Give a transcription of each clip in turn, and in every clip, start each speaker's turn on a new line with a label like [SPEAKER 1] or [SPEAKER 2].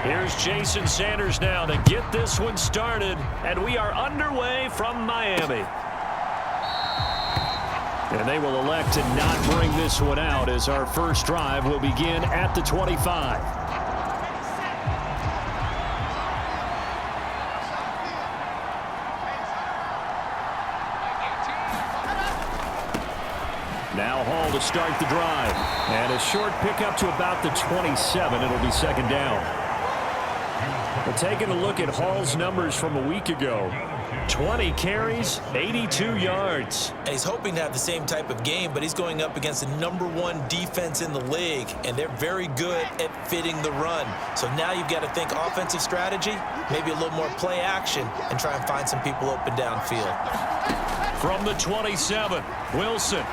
[SPEAKER 1] Here's Jason Sanders now to get this one started, and we are underway from Miami. And they will elect to not bring this one out as our first drive will begin at the 25. Now Hall to start the drive. And a short pickup to about the 27. It'll be second down. We're taking a look at Hall's numbers from a week ago. 20 carries, 82 yards.
[SPEAKER 2] And he's hoping to have the same type of game, but he's going up against the #1 defense in the league, and they're very good at fitting the run. So now you've got to think offensive strategy, maybe a little more play action, and try and find some people open downfield.
[SPEAKER 1] From the 27, Wilson.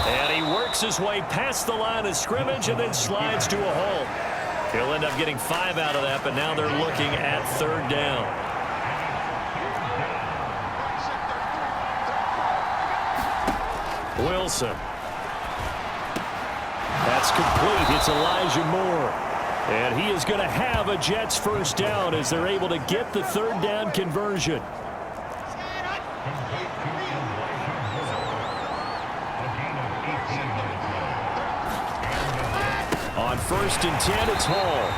[SPEAKER 1] And he works his way past the line of scrimmage and then slides to a hole. He'll end up getting 5 out of that, but now they're looking at third down. Wilson. That's complete. It's Elijah Moore. And he is going to have a Jets first down as they're able to get the third down conversion. On 1st and 10, it's Hall.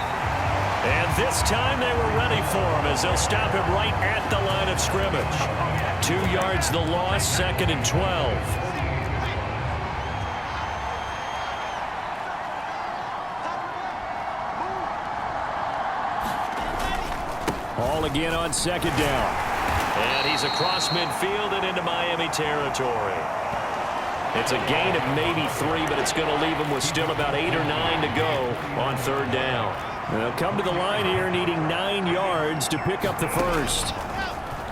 [SPEAKER 1] And this time they were ready for him as they'll stop him right at the line of scrimmage. 2 yards the loss, 2nd and 12. Hall again on 2nd down. And he's across midfield and into Miami territory. It's a gain of maybe 3, but it's going to leave him with still about 8 or 9 to go on third down. They'll come to the line here needing 9 yards to pick up the first.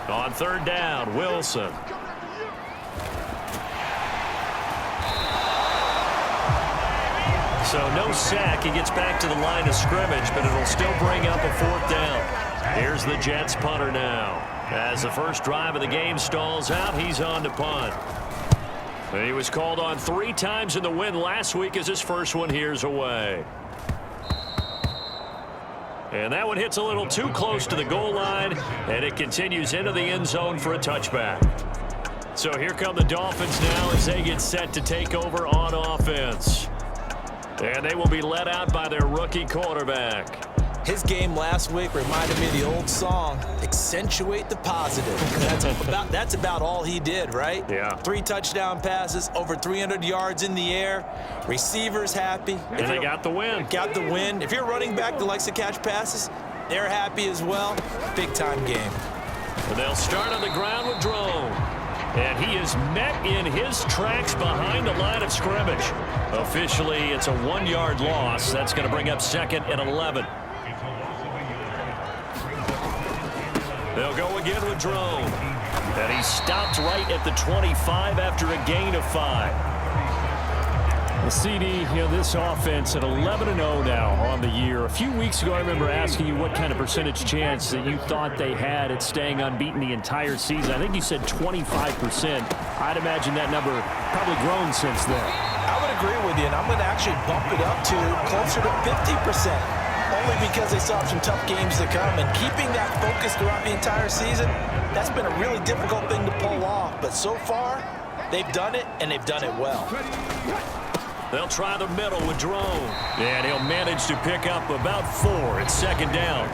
[SPEAKER 1] On third down, Wilson. So no sack. He gets back to the line of scrimmage, but it'll still bring up a 4th down. Here's the Jets punter now. As the first drive of the game stalls out, he's on to punt. He was called on 3 times in the win last week as his first one here's away. And that one hits a little too close to the goal line, and it continues into the end zone for a touchback. So here come the Dolphins now as they get set to take over on offense. And they will be led out by their rookie quarterback.
[SPEAKER 2] His game last week reminded me of the old song, accentuate the positive. That's about all he did, right?
[SPEAKER 1] Yeah.
[SPEAKER 2] 3 touchdown passes, over 300 yards in the air. Receivers happy.
[SPEAKER 1] And they got the win.
[SPEAKER 2] Got the win. If you're a running back that likes to catch passes, they're happy as well. Big-time game.
[SPEAKER 1] And they'll start on the ground with Drone. And he is met in his tracks behind the line of scrimmage. Officially, it's a 1-yard loss. That's going to bring up 2nd and 11. They'll go again with Drone. And he stopped right at the 25 after a gain of 5. The CD, this offense at 11-0 now on the year. A few weeks ago, I remember asking you what kind of percentage chance that you thought they had at staying unbeaten the entire season. I think you said 25%. I'd imagine that number probably grown since then.
[SPEAKER 2] I would agree with you, and I'm going to actually bump it up to closer to 50%. Only because they still have some tough games to come, and keeping that focus throughout the entire season, that's been a really difficult thing to pull off. But so far, they've done it, and they've done it well.
[SPEAKER 1] They'll try the middle with Drone. And he'll manage to pick up about 4. It's 2nd down.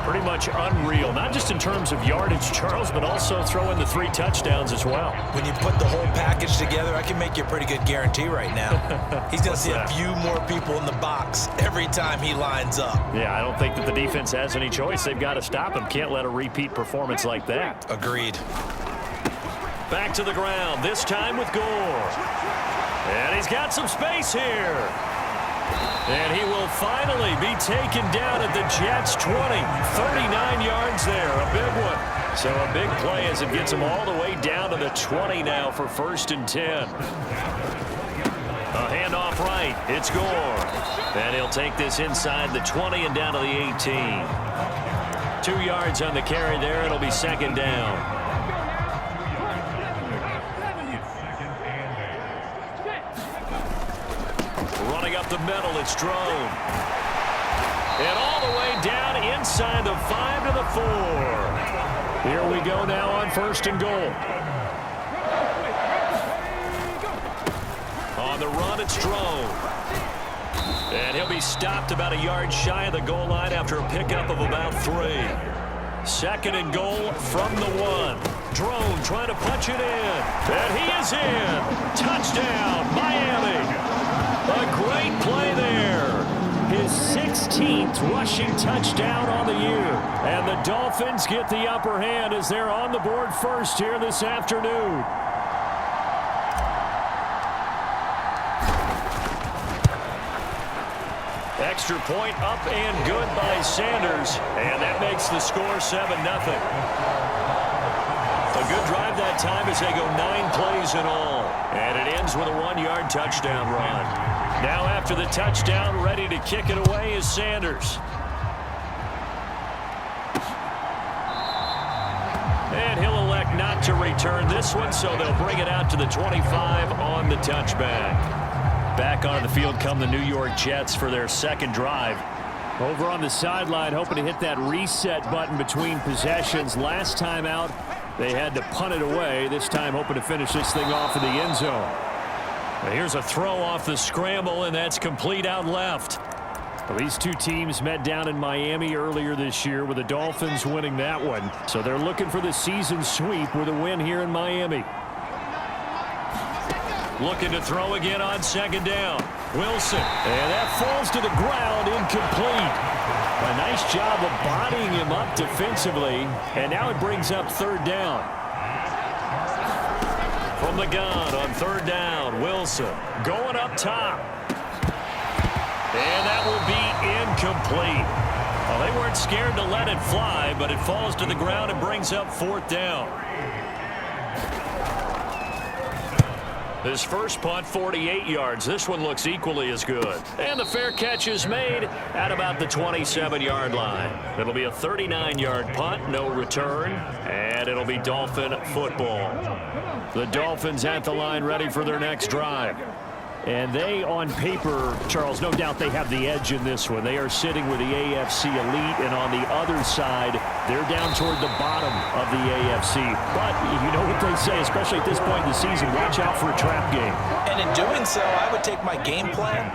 [SPEAKER 1] Pretty much unreal, not just in terms of yardage, Charles, but also throw in the 3 touchdowns as well.
[SPEAKER 2] When you put the whole package together, I can make you a pretty good guarantee right now. He's going to see a few more people in the box every time he lines up.
[SPEAKER 1] Yeah, I don't think that the defense has any choice. They've got to stop him. Can't let a repeat performance like that.
[SPEAKER 2] Agreed.
[SPEAKER 1] Back to the ground, this time with Gore. And he's got some space here. And he will finally be taken down at the Jets' 20. 39 yards there, a big one. So a big play as it gets him all the way down to the 20 now for 1st and 10. A handoff right, it's Gore. And he'll take this inside the 20 and down to the 18. 2 yards on the carry there, it'll be 2nd down. Running up the middle, it's Drone. And all the way down inside the 5 to the 4. Here we go now on 1st and goal. On the run, it's Drone. And he'll be stopped about a yard shy of the goal line after a pickup of about 3. 2nd and goal from the 1. Drone trying to punch it in. And he is in. Touchdown, Miami. A great play there. His 16th rushing touchdown on the year. And the Dolphins get the upper hand as they're on the board first here this afternoon. Extra point up and good by Sanders. And that makes the score 7-0. A good drive that time as they go 9 plays in all. And it ends with a 1-yard touchdown run. Now after the touchdown, ready to kick it away is Sanders. And he'll elect not to return this one, so they'll bring it out to the 25 on the touchback. Back onto the field come the New York Jets for their 2nd drive. Over on the sideline, hoping to hit that reset button between possessions. Last time out, they had to punt it away. This time hoping to finish this thing off in the end zone. Now here's a throw off the scramble, and that's complete out left. Well, these two teams met down in Miami earlier this year with the Dolphins winning that one. So they're looking for the season sweep with a win here in Miami. Looking to throw again on 2nd down. Wilson. And that falls to the ground, incomplete. A nice job of bodying him up defensively. And now it brings up 3rd down. From the gun on 3rd down, Wilson going up top. And that will be incomplete. Well, they weren't scared to let it fly, but it falls to the ground and brings up 4th down. His first punt, 48 yards. This one looks equally as good. And the fair catch is made at about the 27-yard line. It'll be a 39-yard punt, no return, and it'll be Dolphin football. The Dolphins at the line ready for their next drive. And they, on paper, Charles, no doubt they have the edge in this one. They are sitting with the AFC elite, and on the other side, they're down toward the bottom of the AFC. But you know what they say, especially at this point in the season, watch out for a trap game.
[SPEAKER 2] And in doing so, I would take my game plan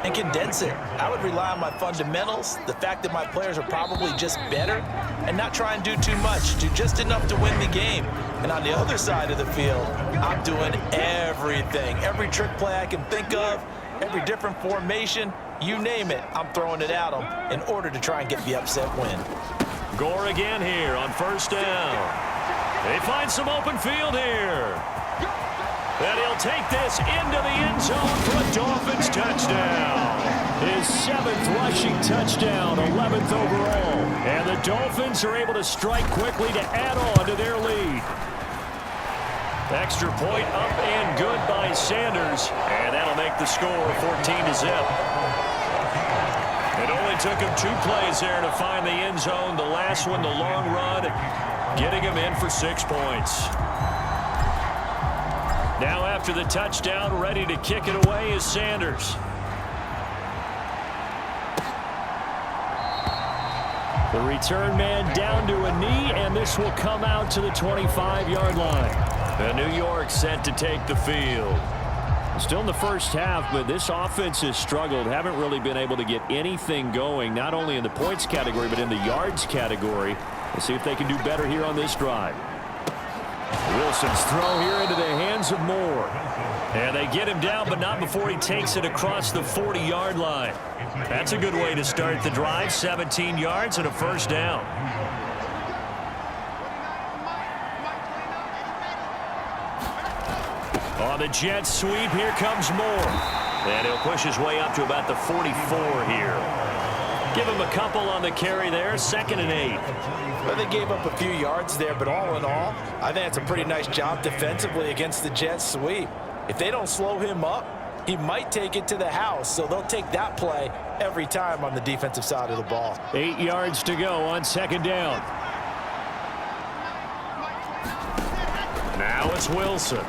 [SPEAKER 2] and condense it. I would rely on my fundamentals, the fact that my players are probably just better, and not try and do too much, do just enough to win the game. And on the other side of the field, I'm doing everything. Every trick play I can think of, every different formation, you name it, I'm throwing it at them in order to try and get the upset win.
[SPEAKER 1] Gore again here on 1st down. They find some open field here. And he'll take this into the end zone for a Dolphins touchdown. His 7th rushing touchdown, 11th overall. And the Dolphins are able to strike quickly to add on to their lead. Extra point up and good by Sanders. And that'll make the score 14-0. It only took him 2 plays there to find the end zone. The last one, the long run, getting him in for 6 points. Now after the touchdown, ready to kick it away is Sanders. The return man down to a knee, and this will come out to the 25-yard line. And New York set to take the field. Still in the first half, but this offense has struggled. Haven't really been able to get anything going, not only in the points category, but in the yards category. We'll see if they can do better here on this drive. Wilson's throw here into the hands of Moore. And they get him down, but not before he takes it across the 40-yard line. That's a good way to start the drive. 17 yards and a 1st down. On the Jets sweep, here comes Moore. And he'll push his way up to about the 44 here. Give him a couple on the carry there, 2nd and 8.
[SPEAKER 2] Well, they gave up a few yards there, but all in all, I think it's a pretty nice job defensively against the Jets sweep. If they don't slow him up, he might take it to the house, so they'll take that play every time on the defensive side of the ball.
[SPEAKER 1] 8 yards to go on 2nd down. Now it's Wilson.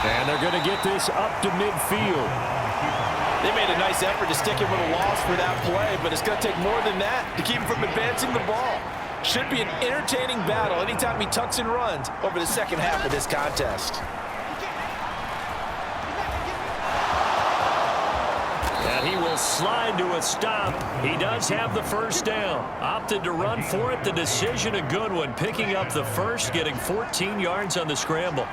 [SPEAKER 1] And they're going to get this up to midfield.
[SPEAKER 2] They made a nice effort to stick him with a loss for that play, but it's going to take more than that to keep him from advancing the ball. Should be an entertaining battle anytime he tucks and runs over the second half of this contest.
[SPEAKER 1] And he will slide to a stop. He does have the first down. Opted to run for it. The decision a good one. Picking up the first, getting 14 yards on the scramble.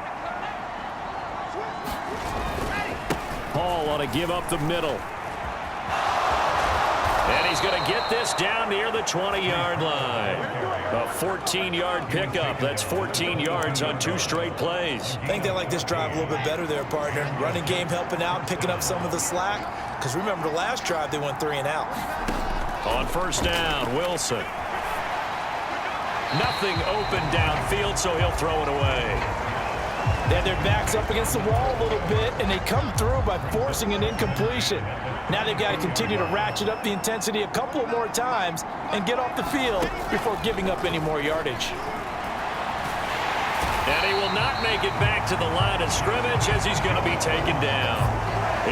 [SPEAKER 1] Hall ought to give up the middle. And he's going to get this down near the 20-yard line. A 14-yard pickup. That's 14 yards on 2 straight plays.
[SPEAKER 2] I think they like this drive a little bit better there, partner. Running game helping out, picking up some of the slack. Because remember, the last drive, they went 3 and out.
[SPEAKER 1] On first down, Wilson. Nothing open downfield, so he'll throw it away.
[SPEAKER 2] They had their backs up against the wall a little bit, and they come through by forcing an incompletion. Now they've got to continue to ratchet up the intensity a couple of more times and get off the field before giving up any more yardage.
[SPEAKER 1] And he will not make it back to the line of scrimmage as he's going to be taken down.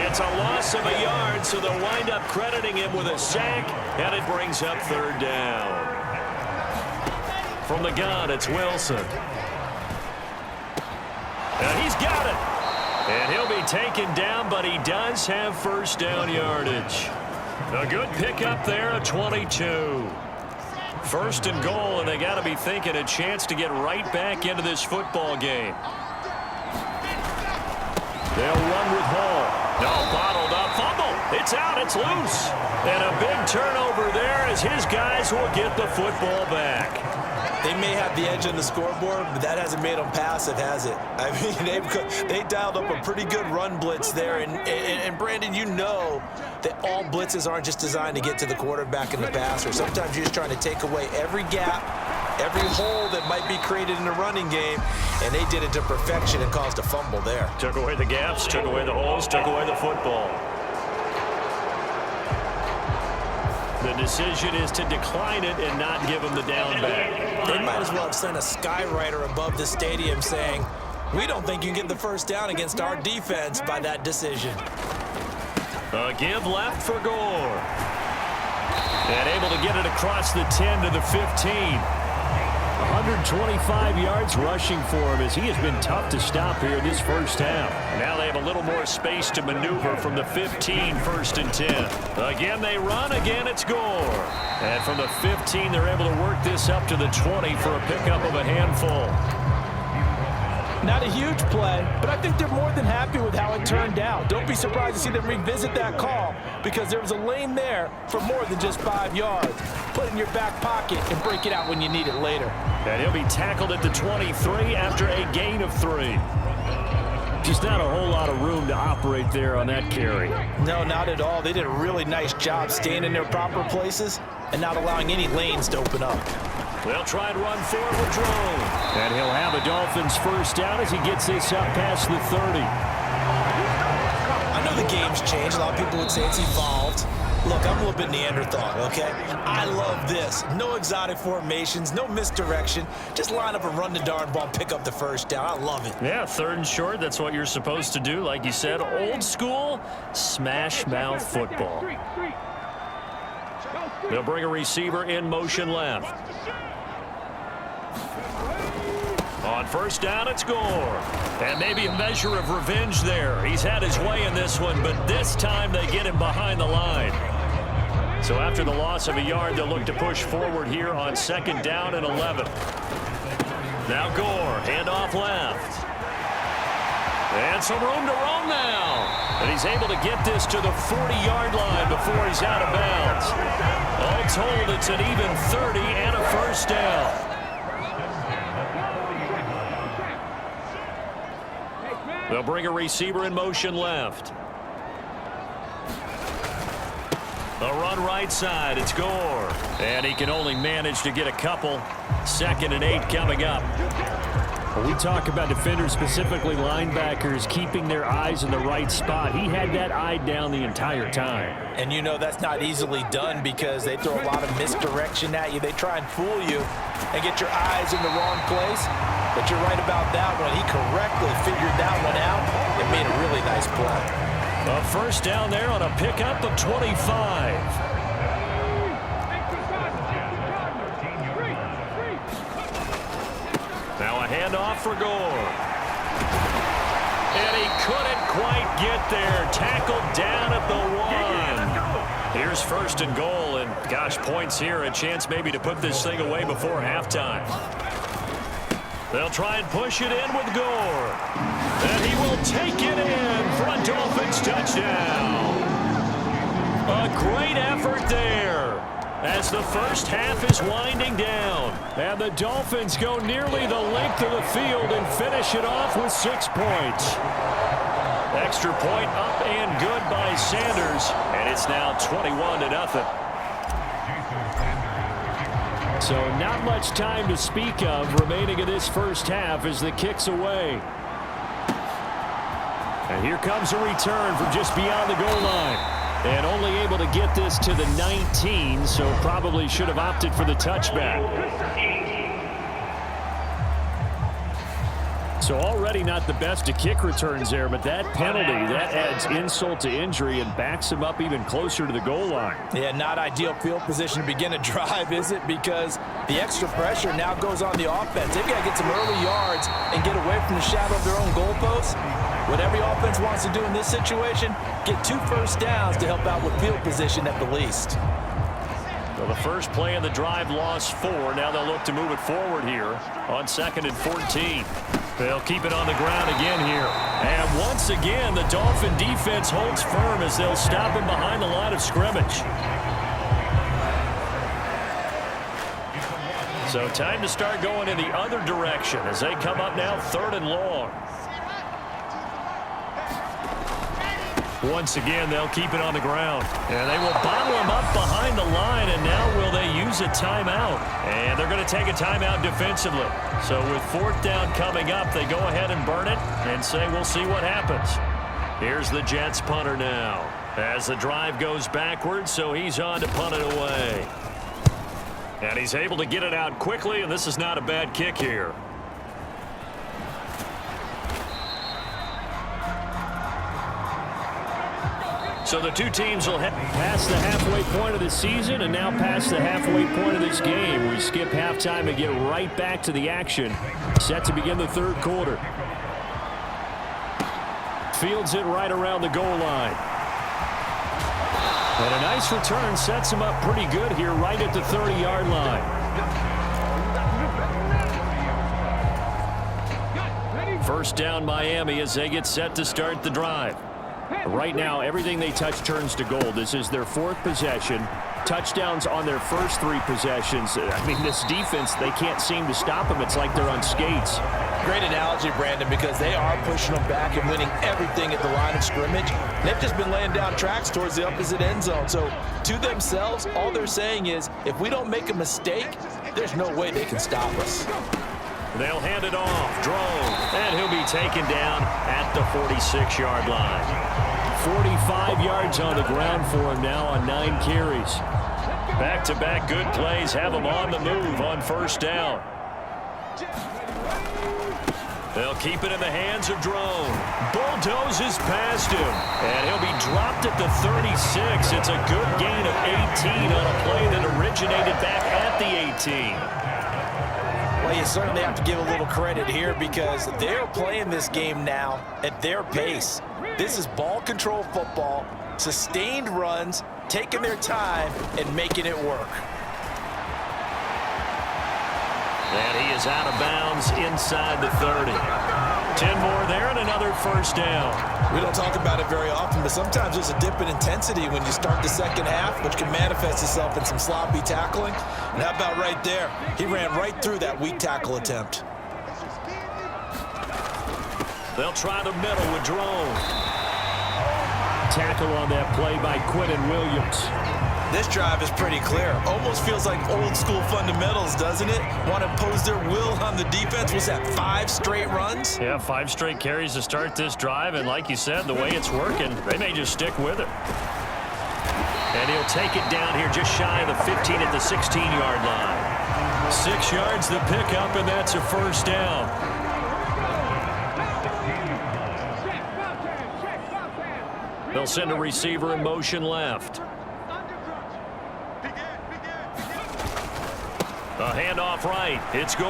[SPEAKER 1] It's a loss of a yard, so they'll wind up crediting him with a sack, and it brings up third down. From the gun, it's Wilson. And he's got it. And he'll be taken down, but he does have first down yardage. A good pickup there, a 22. First and goal, and they got to be thinking a chance to get right back into this football game. They'll run with Hall. No, bottled up, fumble. It's out, it's loose. And a big turnover there as his guys will get the football back.
[SPEAKER 2] They may have the edge on the scoreboard, but that hasn't made them passive, has it? I mean, they dialed up a pretty good run blitz there. And Brandon, you know that all blitzes aren't just designed to get to the quarterback in the passer. Sometimes you're just trying to take away every gap, every hole that might be created in the running game, and they did it to perfection and caused a fumble there.
[SPEAKER 1] Took away the gaps, took away the holes, took away the football. The decision is to decline it and not give him the down back.
[SPEAKER 2] They might as well have sent a skywriter above the stadium saying, we don't think you can get the first down against our defense by that decision.
[SPEAKER 1] A give left for Gore. And able to get it across the 10 to the 15. 125 yards rushing for him as he has been tough to stop here this first half. Now they have a little more space to maneuver from the 15, first and 10. Again they run, again it's Gore. And from the 15 they're able to work this up to the 20 for a pickup of a handful.
[SPEAKER 2] Not a huge play, but I think they're more than happy with how it turned out. Don't be surprised to see them revisit that call because there was a lane there for more than just 5 yards. Put it in your back pocket and break it out when you need it later.
[SPEAKER 1] And he'll be tackled at the 23 after a gain of 3. Just not a whole lot of room to operate there on that carry.
[SPEAKER 2] No, not at all. They did a really nice job staying in their proper places and not allowing any lanes to open up.
[SPEAKER 1] They'll try and run forward with Drone. And he'll have a Dolphins first down as he gets this up past the 30.
[SPEAKER 2] I know the game's changed. A lot of people would say it's evolved. Look, I'm a little bit Neanderthal, okay? I love this. No exotic formations, no misdirection. Just line up and run the darn ball, pick up the first down. I love it.
[SPEAKER 1] Yeah, third and short, that's what you're supposed to do. Like you said, old school, smash mouth football. They'll bring a receiver in motion left. On first down, it's Gore. And maybe a measure of revenge there. He's had his way in this one, but this time they get him behind the line. So after the loss of a yard, they'll look to push forward here on second down and 11. Now Gore, handoff left. And some room to roam now. And he's able to get this to the 40-yard line before he's out of bounds. All told, it's an even 30 and a first down. They'll bring a receiver in motion left. A run right side, it's Gore. And he can only manage to get a couple. Second and 8 coming up. When we talk about defenders, specifically linebackers, keeping their eyes in the right spot, he had that eye down the entire time.
[SPEAKER 2] And you know that's not easily done because they throw a lot of misdirection at you. They try and fool you and get your eyes in the wrong place. But you're right about that one. He correctly figured that one out nice play.
[SPEAKER 1] A first down there on a pickup of 25. Now a handoff for Gore. And he couldn't quite get there. Tackled down at the 1. Here's first and goal, and gosh, points here. A chance maybe to put this thing away before halftime. They'll try and push it in with Gore. And he will take it in for a Dolphins touchdown. A great effort there as the first half is winding down. And the Dolphins go nearly the length of the field and finish it off with 6 points. Extra point up and good by Sanders. And it's now 21-0. So not much time to speak of remaining in this first half as the kick's away. And here comes a return from just beyond the goal line. And only able to get this to the 19, so probably should have opted for the touchback. So already not the best of kick returns there, but that penalty, that adds insult to injury and backs him up even closer to the goal line.
[SPEAKER 2] Yeah, not ideal field position to begin a drive, is it? Because the extra pressure now goes on the offense. They've got to get some early yards and get away from the shadow of their own goalposts. What every offense wants to do in this situation, get 2 first downs to help out with field position at the least.
[SPEAKER 1] Well, the first play of the drive lost 4. Now they'll look to move it forward here on 2nd and 14. They'll keep it on the ground again here. And once again, the Dolphin defense holds firm as they'll stop him behind the line of scrimmage. So time to start going in the other direction as they come up now 3rd and long. Once again, they'll keep it on the ground. And they will bottle him up behind the line, and now will they use a timeout? And they're going to take a timeout defensively. So with 4th down coming up, they go ahead and burn it and say we'll see what happens. Here's the Jets punter now as the drive goes backwards, so he's on to punt it away. And he's able to get it out quickly, and this is not a bad kick here. So the two teams will head past the halfway point of the season and now past the halfway point of this game. We skip halftime and get right back to the action. Set to begin the 3rd quarter. Fields it right around the goal line. And a nice return sets him up pretty good here right at the 30-yard line. First down Miami as they get set to start the drive. Right now, everything they touch turns to gold. This is their 4th possession. Touchdowns on their first 3 possessions. I mean, this defense, they can't seem to stop them. It's like they're on skates.
[SPEAKER 2] Great analogy, Brandon, because they are pushing them back and winning everything at the line of scrimmage. They've just been laying down tracks towards the opposite end zone. So to themselves, all they're saying is, if we don't make a mistake, there's no way they can stop us.
[SPEAKER 1] They'll hand it off. Drone. And he'll be taken down at the 46-yard line. 45 yards on the ground for him now on 9 carries. Back-to-back good plays have him on the move on first down. They'll keep it in the hands of Drone. Bulldozes past him. And he'll be dropped at the 36. It's a good gain of 18 on a play that originated back at the 18.
[SPEAKER 2] Well, you certainly have to give a little credit here because they're playing this game now at their pace. This is ball control football, sustained runs, taking their time and making it work.
[SPEAKER 1] And he is out of bounds inside the 30. 10 more there and another first down.
[SPEAKER 2] We don't talk about it very often, but sometimes there's a dip in intensity when you start the second half, which can manifest itself in some sloppy tackling. And how about right there? He ran right through that weak tackle attempt.
[SPEAKER 1] They'll try the middle with Drone. Tackle on that play by Quinnen Williams.
[SPEAKER 2] This drive is pretty clear. Almost feels like old school fundamentals, doesn't it? Want to impose their will on the defense. Was that 5 straight runs?
[SPEAKER 1] Yeah, 5 straight carries to start this drive. And like you said, the way it's working, they may just stick with it. And he'll take it down here just shy of the 15 at the 16-yard line. 6 yards the pickup, and that's a first down. They'll send a receiver in motion left. A handoff right. It's Gore.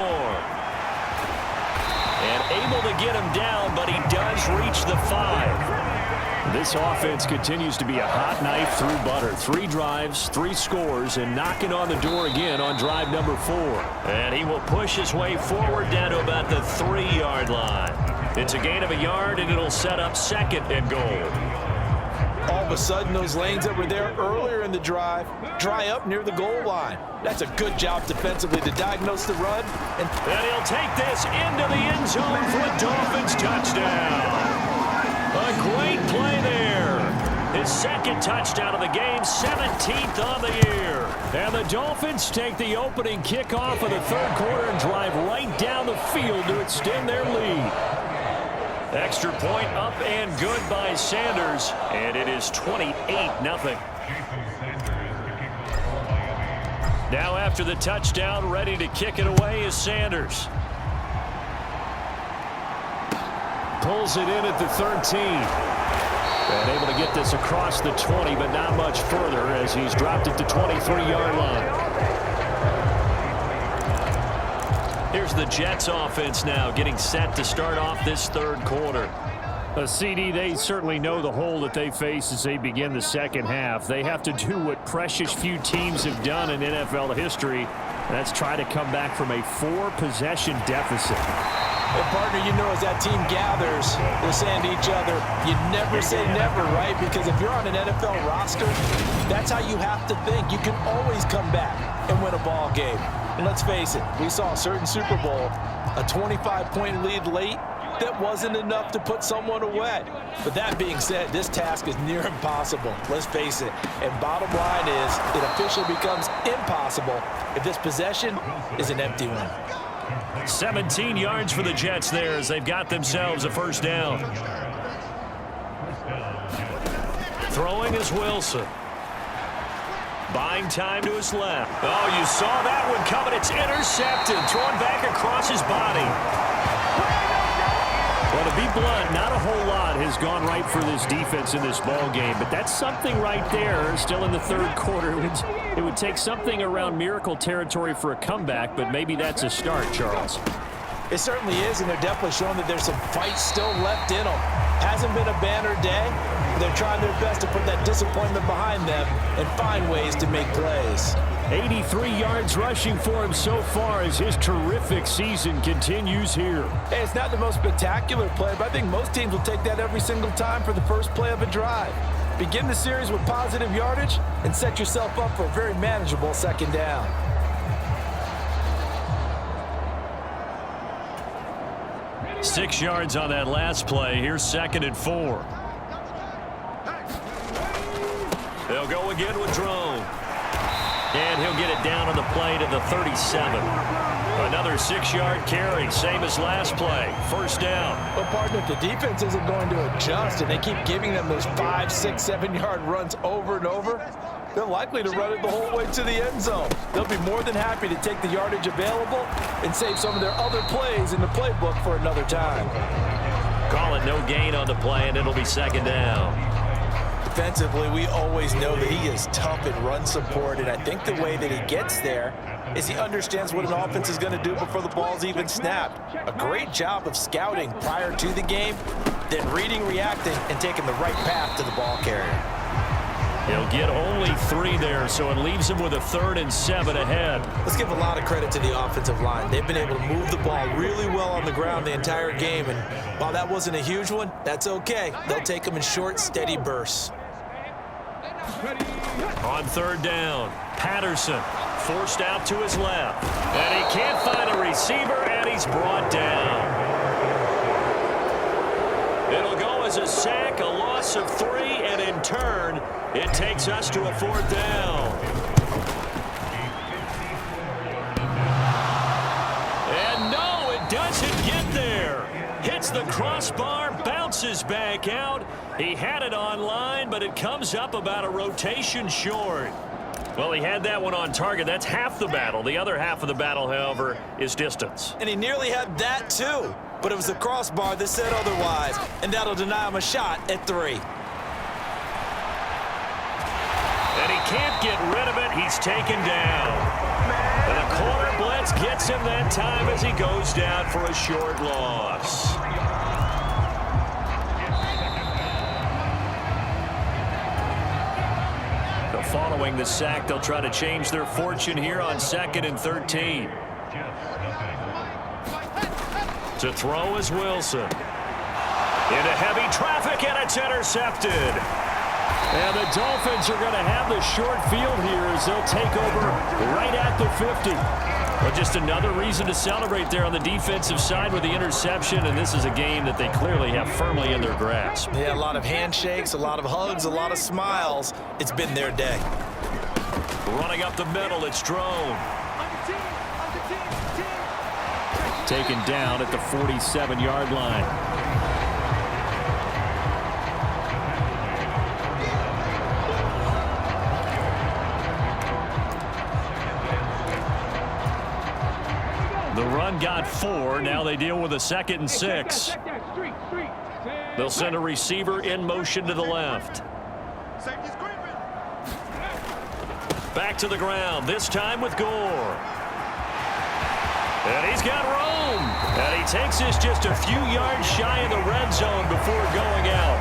[SPEAKER 1] And able to get him down, but he does reach the 5. This offense continues to be a hot knife through butter. 3 drives, 3 scores, and knocking on the door again on drive number 4. And he will push his way forward down to about the 3-yard line. It's a gain of a yard, and it'll set up 2nd and goal.
[SPEAKER 2] All of a sudden, those lanes that were there earlier in the drive dry up near the goal line. That's a good job defensively to diagnose the run. And
[SPEAKER 1] he'll take this into the end zone for a Dolphins touchdown. A great play there. His 2nd touchdown of the game, 17th on the year. And the Dolphins take the opening kickoff of the 3rd quarter and drive right down the field to extend their lead. Extra point up and good by Sanders, and it is 28-0. Now after the touchdown, ready to kick it away is Sanders. Pulls it in at the 13. And able to get this across the 20, but not much further as he's dropped it to 23-yard line. Here's the Jets offense now getting set to start off this 3rd quarter. CD, they certainly know the hole that they face as they begin the 2nd half. They have to do what precious few teams have done in NFL history. That's try to come back from a 4-possession deficit.
[SPEAKER 2] And partner, you know, as that team gathers, they're saying to each other, you never say never, right? Because if you're on an NFL roster, that's how you have to think. You can always come back and win a ball game. And let's face it, we saw a certain Super Bowl, a 25-point lead late, that wasn't enough to put someone away. But that being said, this task is near impossible. Let's face it. And bottom line is, it officially becomes impossible if this possession is an empty one.
[SPEAKER 1] 17 yards for the Jets there as they've got themselves a 1st down. Throwing is Wilson. Buying time to his left. Oh, you saw that one coming. It's intercepted. Thrown back across his body. Well, to be blunt, not a whole lot has gone right for this defense in this ball game, but that's something right there. Still in the 3rd quarter. It would take something around miracle territory for a comeback, but maybe that's a start, Charles.
[SPEAKER 2] It certainly is, and they're definitely showing that there's some fight still left in them. Hasn't been a banner day. They're trying their best to put that disappointment behind them and find ways to make plays.
[SPEAKER 1] 83 yards rushing for him so far as his terrific season continues here.
[SPEAKER 2] Hey, it's not the most spectacular play, but I think most teams will take that every single time for the first play of a drive. Begin the series with positive yardage and set yourself up for a very manageable 2nd down.
[SPEAKER 1] Six yards on that last play. Here's 2nd and 4. They'll go again with Drone. And he'll get it down on the play to the 37. Another 6-yard carry, same as last play. 1st down.
[SPEAKER 2] Well, partner, if the defense isn't going to adjust and they keep giving them those 5, 6, 7-yard runs over and over, they're likely to run it the whole way to the end zone. They'll be more than happy to take the yardage available and save some of their other plays in the playbook for another time.
[SPEAKER 1] Call it no gain on the play, and it'll be 2nd down.
[SPEAKER 2] Defensively, we always know that he is tough in run support, and I think the way that he gets there is he understands what an offense is going to do before the ball's even snapped. A great job of scouting prior to the game, then reading, reacting, and taking the right path to the ball carrier.
[SPEAKER 1] He'll get only 3 there, so it leaves him with a 3rd and 7 ahead.
[SPEAKER 2] Let's give a lot of credit to the offensive line. They've been able to move the ball really well on the ground the entire game, and while that wasn't a huge one, that's okay. They'll take them in short, steady bursts.
[SPEAKER 1] On 3rd down, Patterson forced out to his left. And he can't find a receiver, and he's brought down. It'll go as a sack, a loss of 3, and in turn, it takes us to a 4th down. And no, it doesn't get there. Hits the crossbar, bounces back out. He had it on line, but it comes up about a rotation short. Well, he had that one on target. That's half the battle. The other half of the battle, however, is distance.
[SPEAKER 2] And he nearly had that too, but it was the crossbar that said otherwise, and that'll deny him a shot at 3.
[SPEAKER 1] And he can't get rid of it. He's taken down. And the corner blitz gets him that time as he goes down for a short loss. So following the sack, they'll try to change their fortune here on 2nd and 13. To throw is Wilson. Into heavy traffic, and it's intercepted. And the Dolphins are going to have the short field here as they'll take over right at the 50. But just another reason to celebrate there on the defensive side with the interception, and this is a game that they clearly have firmly in their grasp.
[SPEAKER 2] Yeah, a lot of handshakes, a lot of hugs, a lot of smiles. It's been their day.
[SPEAKER 1] Running up the middle, it's Drone. Taken down at the 47-yard line. The run got 4. Now they deal with a 2nd and 6. They'll send a receiver in motion to the left. Back to the ground, this time with Gore. And he's got room. And he takes this just a few yards shy of the red zone before going out.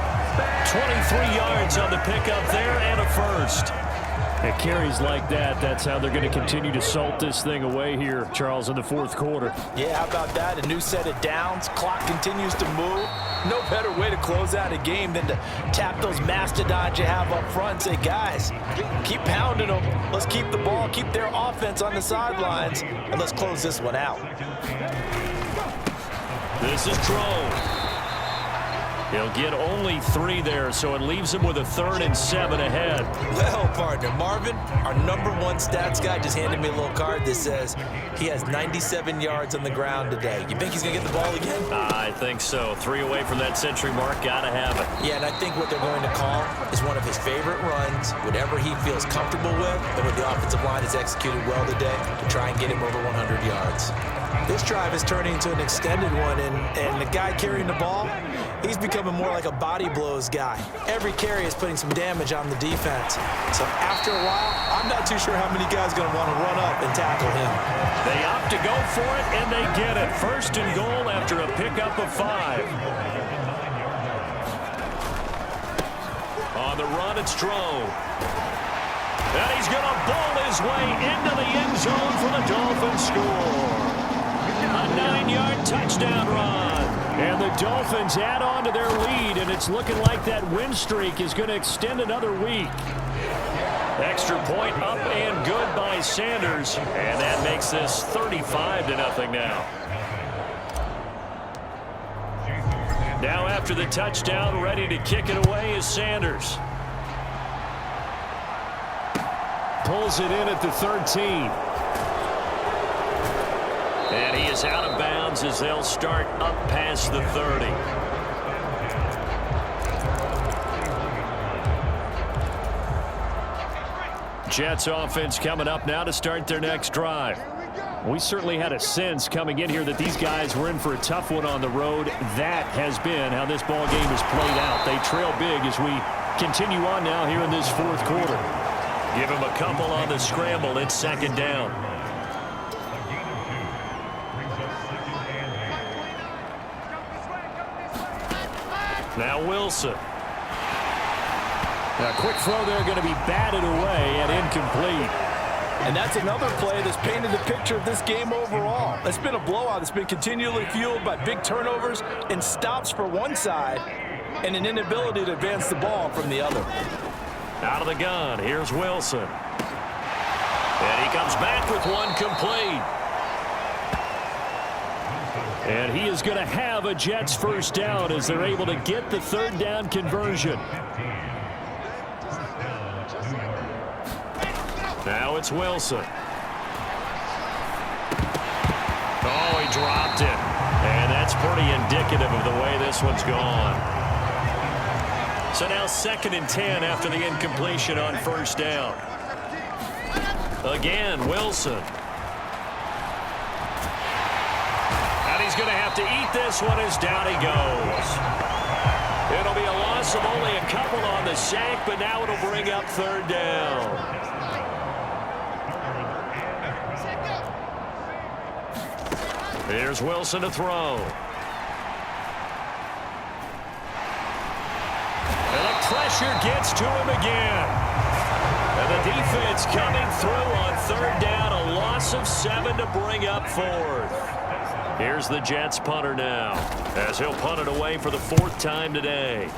[SPEAKER 1] 23 yards on the pickup there and a first. At carries like that, that's how they're going to continue to salt this thing away here, Charles, in the 4th quarter.
[SPEAKER 2] Yeah, how about that? A new set of downs. Clock continues to move. No better way to close out a game than to tap those mastodons you have up front and say, guys, keep pounding them. Let's keep the ball, keep their offense on the sidelines, and let's close this one out.
[SPEAKER 1] This is Drone. He'll get only 3 there, so it leaves him with a 3rd and 7 ahead.
[SPEAKER 2] Well, partner, Marvin, our #1 stats guy just handed me a little card that says he has 97 yards on the ground today. You think he's going to get the ball again?
[SPEAKER 1] I think so. 3 away from that century mark. Got to have it.
[SPEAKER 2] Yeah, and I think what they're going to call is one of his favorite runs, whatever he feels comfortable with, and what the offensive line has executed well today to try and get him over 100 yards. This drive is turning into an extended one, and the guy carrying the ball, he's becoming more like a body blows guy. Every carry is putting some damage on the defense. So after a while, I'm not too sure how many guys are going to want to run up and tackle him.
[SPEAKER 1] They opt to go for it, and they get it. 1st and goal after a pickup of 5. On the run, it's Drone. And he's going to bowl his way into the end zone for the Dolphins score. A 9-yard touchdown run. And the Dolphins add on to their lead, and it's looking like that win streak is going to extend another week. Extra point up and good by Sanders, and that makes this 35-0 now. Now after the touchdown, ready to kick it away is Sanders. Pulls it in at the 13. And he is out of bounds as they'll start up past the 30. Jets offense coming up now to start their next drive. We certainly had a sense coming in here that these guys were in for a tough one on the road. That has been how this ball game has played out. They trail big as we continue on now here in this 4th quarter. Give him a couple on the scramble. It's 2nd down. Now Wilson. A quick throw there going to be batted away and incomplete.
[SPEAKER 2] And that's another play that's painted the picture of this game overall. It's been a blowout. It's been continually fueled by big turnovers and stops for one side and an inability to advance the ball from the other.
[SPEAKER 1] Out of the gun, here's Wilson. And he comes back with one complete. And he is going to have a Jets first down as they're able to get the 3rd down conversion. Now it's Wilson. Oh, he dropped it. And that's pretty indicative of the way this one's gone. So now 2nd and 10 after the incompletion on 1st down. Again, Wilson. And he's going to have to eat this one as down he goes. It'll be a loss of only a couple on the the sack, but now it'll bring up third down. Here's Wilson to throw. And the pressure gets to him again. And the defense coming through on third down. A loss of 7 to bring up fourth. Here's the Jets punter now, as he'll punt it away for the 4th time today.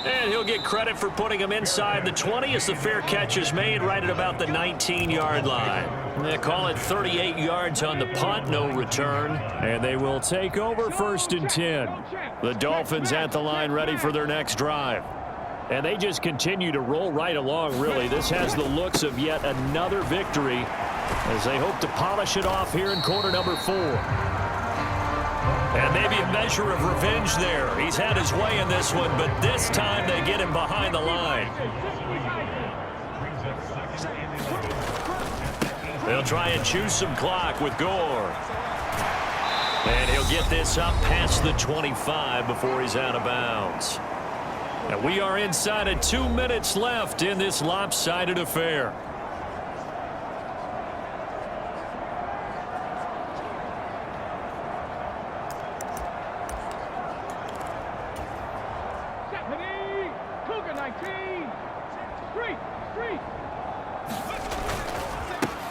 [SPEAKER 1] And he'll get credit for putting him inside the 20 as the fair catch is made right at about the 19-yard line. They call it 38 yards on the punt, no return. And they will take over 1st and 10. The Dolphins at the line ready for their next drive. And they just continue to roll right along, really. This has the looks of yet another victory as they hope to polish it off here in quarter number 4. And maybe a measure of revenge there. He's had his way in this one, but this time they get him behind the line. They'll try and choose some clock with Gore. And he'll get this up past the 25 before he's out of bounds. And we are inside of 2 minutes left in this lopsided affair.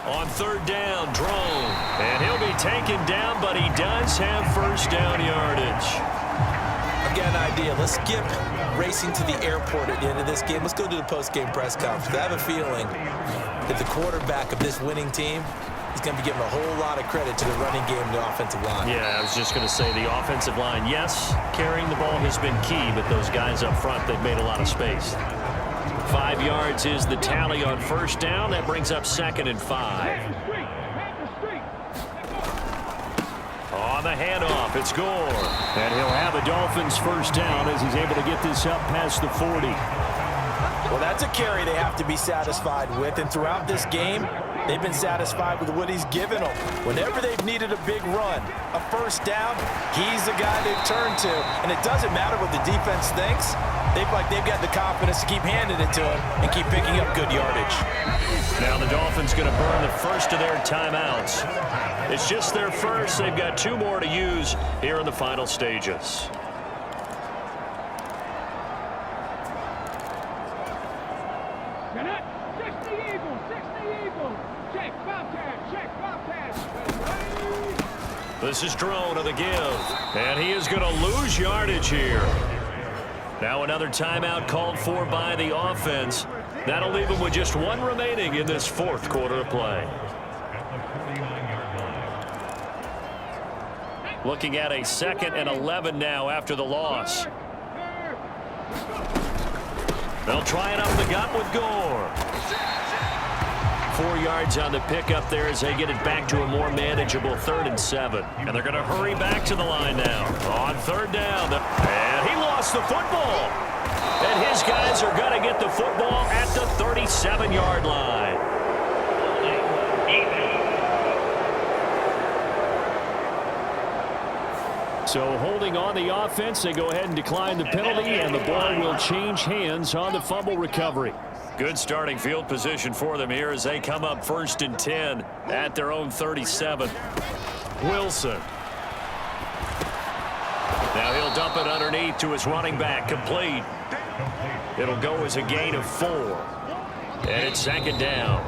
[SPEAKER 1] On third down, Drone. And he'll be taken down, but he does have first down yardage.
[SPEAKER 2] I've got an idea. Let's skip racing to the airport at the end of this game. Let's go to the post-game press conference. I have a feeling that the quarterback of this winning team is going to be giving a whole lot of credit to the running game and the offensive line.
[SPEAKER 1] Yeah, I was just going to say the offensive line, yes, carrying the ball has been key, but those guys up front, they've made a lot of space. 5 yards is the tally on first down. That brings up 2nd and 5. On the handoff, it's Gore. And he'll have a Dolphins first down as he's able to get this up past the 40.
[SPEAKER 2] Well, that's a carry they have to be satisfied with. And throughout this game, they've been satisfied with what he's given them. Whenever they've needed a big run, a first down, he's the guy they've turned to. And it doesn't matter what the defense thinks. They've got the confidence to keep handing it to him and keep picking up good yardage.
[SPEAKER 1] Now the Dolphins going to burn the first of their timeouts. It's just their first. They've got 2 more to use here in the final stages. This is Drone of the give. And he is going to lose yardage here. Now another timeout called for by the offense. That'll leave him with just 1 remaining in this 4th quarter of play. Looking at a 2nd and 11 now after the loss. They'll try it up the gut with Gore. 4 yards on the pickup there as they get it back to a more manageable 3rd and 7. And they're going to hurry back to the line now. On third down. And he lost the football. And his guys are going to get the football at the 37-yard line. So holding on the offense, they go ahead and decline the penalty, and the ball will change hands on the fumble recovery. Good starting field position for them here as they come up 1st and 10 at their own 37. Wilson. Now he'll dump it underneath to his running back, complete. It'll go as a gain of 4. And it's 2nd down.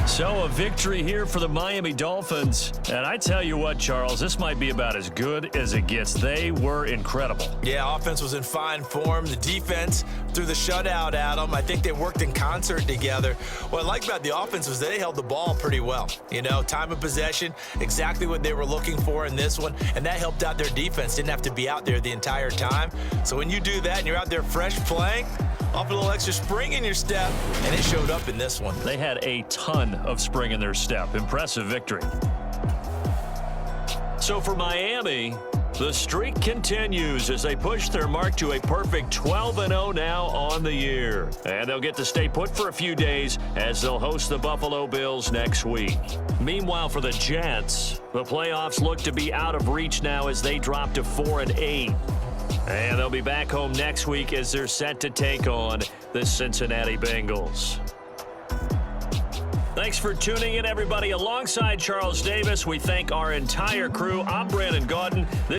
[SPEAKER 1] So a victory here for the Miami Dolphins. And I tell you what, Charles, this might be about as good as it gets. They were incredible.
[SPEAKER 2] Yeah, offense was in fine form. The defense threw the shutout at them. I think they worked in concert together. What I like about the offense was they held the ball pretty well. You know, time of possession, exactly what they were looking for in this one. And that helped out their defense. Didn't have to be out there the entire time. So when you do that and you're out there fresh playing, off a little extra spring in your step, and it showed up in this one.
[SPEAKER 1] They had a ton of spring in their step. Impressive victory. So for Miami, the streak continues as they push their mark to a perfect 12-0 now on the year. And they'll get to stay put for a few days as they'll host the Buffalo Bills next week. Meanwhile, for the Jets, the playoffs look to be out of reach now as they drop to 4-8. And they'll be back home next week as they're set to take on the Cincinnati Bengals. Thanks for tuning in, everybody. Alongside Charles Davis, we thank our entire crew. I'm Brandon Gaudin.